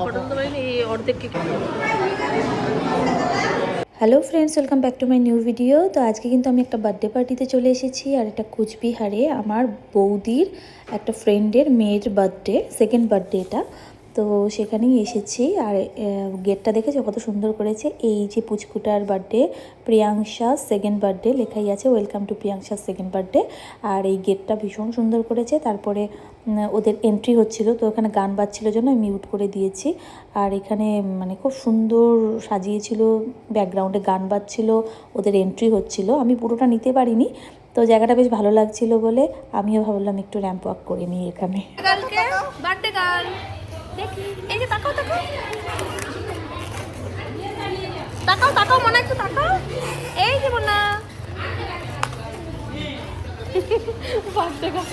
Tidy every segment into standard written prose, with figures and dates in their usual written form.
Photo তুলতে পারিনি, এই অর্ধেক cake. Hello friends, welcome back to my new video. তো আজকে কিন্তু আমি একটা বার্থডে পার্টিতে চলে এসেছি, আর এটা কোচবিহারে আমার বৌদির একটা ফ্রেন্ডের মেয়ের বার্থডে, সেকেন্ড বার্থডে এটা। তো সেখানেই এসেছি, আর গেটটা দেখেছো কত সুন্দর করেছে। এই যে পুচকুটার বার্থডে, প্রিয়াংশা সেকেন্ড বার্থডে লেখাই আছে, ওয়েলকাম টু প্রিয়াংশা সেকেন্ড বার্থডে। আর এই গেটটা ভীষণ সুন্দর করেছে। তারপরে ওদের এন্ট্রি হচ্ছিল, তো ওখানে গান বাজছিল জন্য আমি মিউট করে দিয়েছি। আর এখানে মানে খুব সুন্দর সাজিয়েছিল, ব্যাকগ্রাউন্ডে গান বাজছিল, ওদের এন্ট্রি হচ্ছিল। আমি পুরোটা নিতে পারিনি, তো জায়গাটা বেশ ভালো লাগছিল বলে আমিও ভাবলাম একটু র্যাম্প ওয়াক করে নিই এখানে। কালকে বার্থডে গার্ল দেখি, এই যে তাকাও তাকাও তাকাও তাকাও, মনে একটু তাকাও, এই যে মনে বার্থডে গার্ল।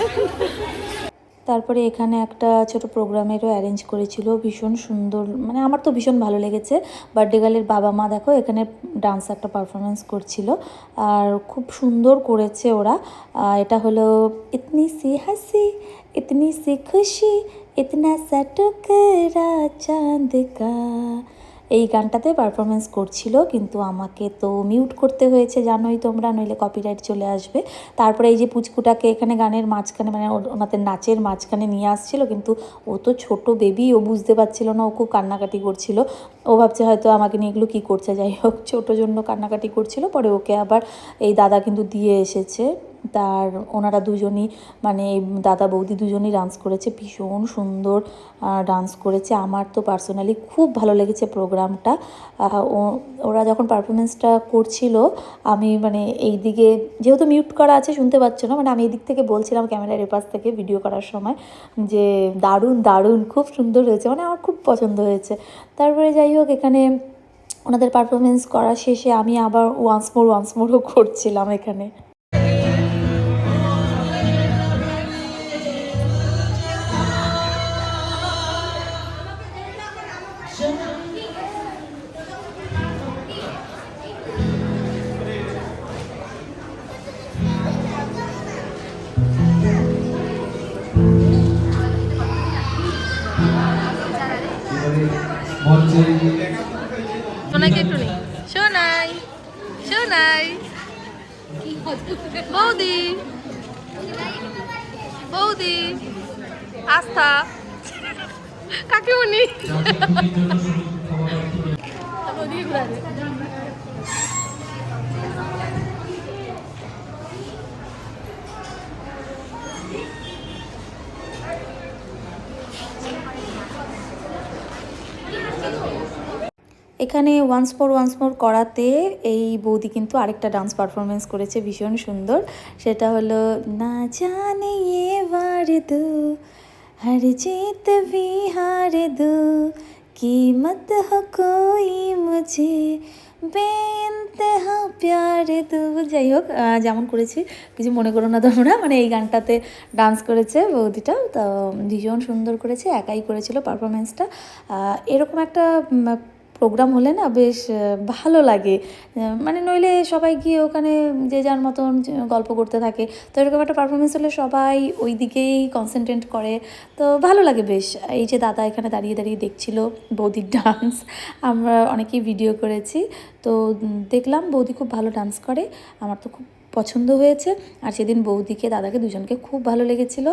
তারপরে এখানে একটা ছোট প্রোগ্রামেরও অ্যারেঞ্জ করেছিল, ভীষণ সুন্দর, মানে আমার তো ভীষণ ভালো লেগেছে। বার্থডে গার্লের বাবা মা দেখো এখানে ডান্স একটা পারফরমেন্স করছিল, আর খুব সুন্দর করেছে ওরা। এটা হলো ইতনি সি হাসি ইতনি সি খুশি ইতনা সা টুকরা চাঁদ কা, এই গানটাতে পারফরমেন্স করছিল, কিন্তু আমাকে তো মিউট করতে হয়েছে, জানোই তোমরা, নইলে কপিরাইট চলে আসবে। তারপরে এই যে পুচকুটাকে এখানে গানের মাঝখানে, মানে ওনাদের নাচের মাঝখানে নিয়ে আসছিল, কিন্তু ও তো ছোট বেবি, ও বুঝতে পারছিল না, ও খুব কান্নাকাটি করছিল। ও ভাবছে হয়তো আমাকে নিয়ে এগুলো কী করছে, যাই হোক ছোটোর জন্য কান্নাকাটি করছিল। পরে ওকে আবার এই দাদা কিন্তু দিয়ে এসেছে। তার ওনারা দুজনই, মানে দাদা বৌদি দুজনই ডান্স করেছে, ভীষণ সুন্দর ডান্স করেছে। আমার তো পার্সোনালি খুব ভালো লেগেছে প্রোগ্রামটা। ওরা যখন পারফরমেন্সটা করছিল, আমি মানে এই দিকে যেহেতু মিউট করা আছে শুনতে পাচ্ছ না, মানে আমি এই দিক থেকে বলছিলাম ক্যামেরার এপাশ থেকে ভিডিও করার সময় যে দারুণ দারুণ, খুব সুন্দর হয়েছে, মানে আমার খুব পছন্দ হয়েছে। তারপরে যাই হোক, এখানে ওনাদের পারফরমেন্স করা শেষে আমি আবার ওয়ান্স মোরও করছিলাম এখানে। সোনাইকে একটু নেই, সোনাই সোনাই, বৌদি বৌদি, আস্থা কাকিমণি, বৌদি ঘুরা দে। এখানে ওয়ান্স মোর করাতে এই বৌদি কিন্তু আরেকটা ডান্স পারফরমেন্স করেছে, ভীষণ সুন্দর। সেটা হলো না জানে ইয়ে বার দু হর জিত ভি হার দু कीमत हो कोई मुझे বেইন্তেহা প্যার দু। যাই হোক, যেমন করেছি কিছু মনে করো না তোমরা, মানে এই গানটাতে ডান্স করেছে বৌদিটা, তো ভীষণ সুন্দর করেছে, একাই করেছিল পারফরমেন্সটা। এরকম একটা প্রোগ্রাম হলে না বেশ ভালো লাগে, মানে নইলে সবাই গিয়ে ওখানে যে যার মতন গল্প করতে থাকে, তো এরকম একটা পারফরমেন্স হলে সবাই ওই দিকেই কনসেন্ট্রেট করে, তো ভালো লাগে বেশ। এই যে দাদা এখানে দাঁড়িয়ে দাঁড়িয়ে দেখছিল বৌদির ডান্স, আমরা অনেকেই ভিডিও করেছি, তো দেখলাম বৌদি খুব ভালো ডান্স করে, আমার তো খুব পছন্দ হয়েছে। আর সেদিন বৌদিকে দাদাকে দুজনকে খুব ভালো লেগেছিল,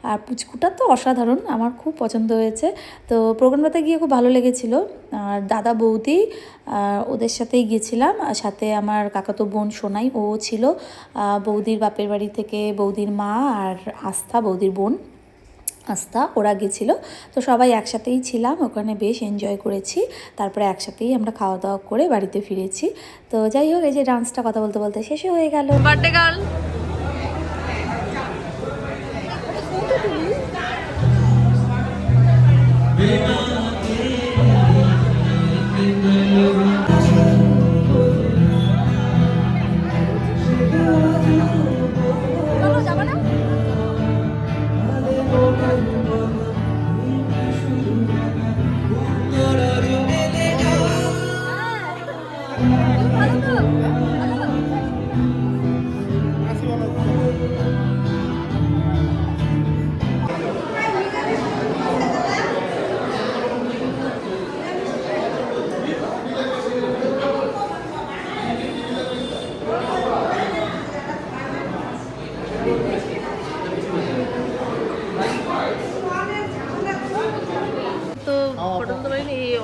আর পুচকুটা তো অসাধারণ, আমার খুব পছন্দ হয়েছে। তো প্রোগ্রামটাতে গিয়ে খুব ভালো লেগেছিল। আর দাদা বৌদি ওদের সাথেই গিয়েছিলাম, আর সাথে আমার কাকাতো বোন সোনাই, ও ছিল, বৌদির বাপের বাড়ি থেকে বৌদির মা আর আস্থা বৌদির বোন আস্থা, ওরা গেছিলো। তো সবাই একসাথেই ছিলাম ওখানে, বেশ এনজয় করেছি। তারপরে একসাথেই আমরা খাওয়া দাওয়া করে বাড়িতে ফিরেছি। তো যাই হোক, এই যে ডান্সটা কথা বলতে বলতে শেষে হয়ে গেল। বার্থডে গার্ল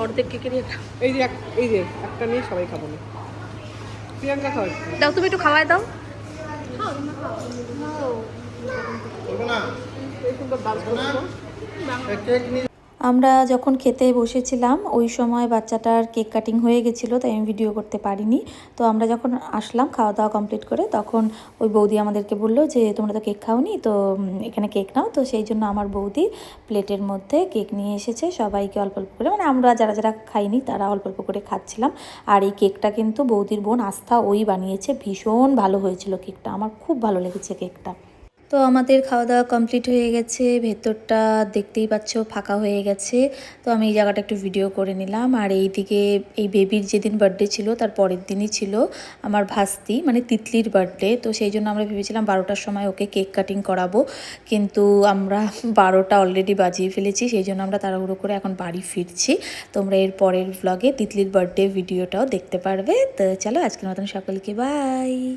অর্ধেক কেকেরই একটা এই যে একটা নিয়ে সবাই খাবো না। প্রিয়াঙ্কা খাও একটু। দাও, তুমি একটু খাওয়াই দাও। এই সুন্দর ডান্স করছো। আমরা যখন খেতে বসেছিলাম ওই সময় বাচ্চাটার কেক কাটিং হয়ে গেছিলো, তাই আমি ভিডিও করতে পারিনি। তো আমরা যখন আসলাম খাওয়া দাওয়া কমপ্লিট করে, তখন ওই বৌদি আমাদেরকে বললো যে তোমরা তো কেক খাওনি, তো এখানে কেক নাও। তো সেই জন্য আমার বৌদি প্লেটের মধ্যে কেক নিয়ে এসেছে, সবাইকে অল্প অল্প করে, মানে আমরা যারা যারা খাইনি তারা অল্প অল্প করে খাচ্ছিলাম। আর এই কেকটা কিন্তু বৌদির বোন আস্থা ওই বানিয়েছে, ভীষণ ভালো হয়েছিল কেকটা, আমার খুব ভালো লেগেছে কেকটা। তো আমাদের খাওয়া দাওয়া কমপ্লিট হয়ে গেছে, ভেতরটা দেখতেই পাচ্ছ ফাঁকা হয়ে গেছে। তো আমি এই জায়গাটা একটু ভিডিও করে নিলাম। আর এইদিকে এই বেবির যেদিন বার্থডে ছিল তার পরের দিনই ছিল আমার ভাস্তি, মানে তিতলির বার্থডে। তো সেই জন্য আমরা ভেবেছিলাম 12টার সময় ওকে কেক কাটিং করাবো, কিন্তু আমরা 12টা অলরেডি বাজিয়ে ফেলেছি। সেই জন্য আমরা তাড়াহুড়ো করে এখন বাড়ি ফিরছি। তোমরা এর পরের ভ্লগে তিতলির বার্থডে ভিডিওটাও দেখতে পারবে। তো চলো, আজকের মতন সকলকে বাই।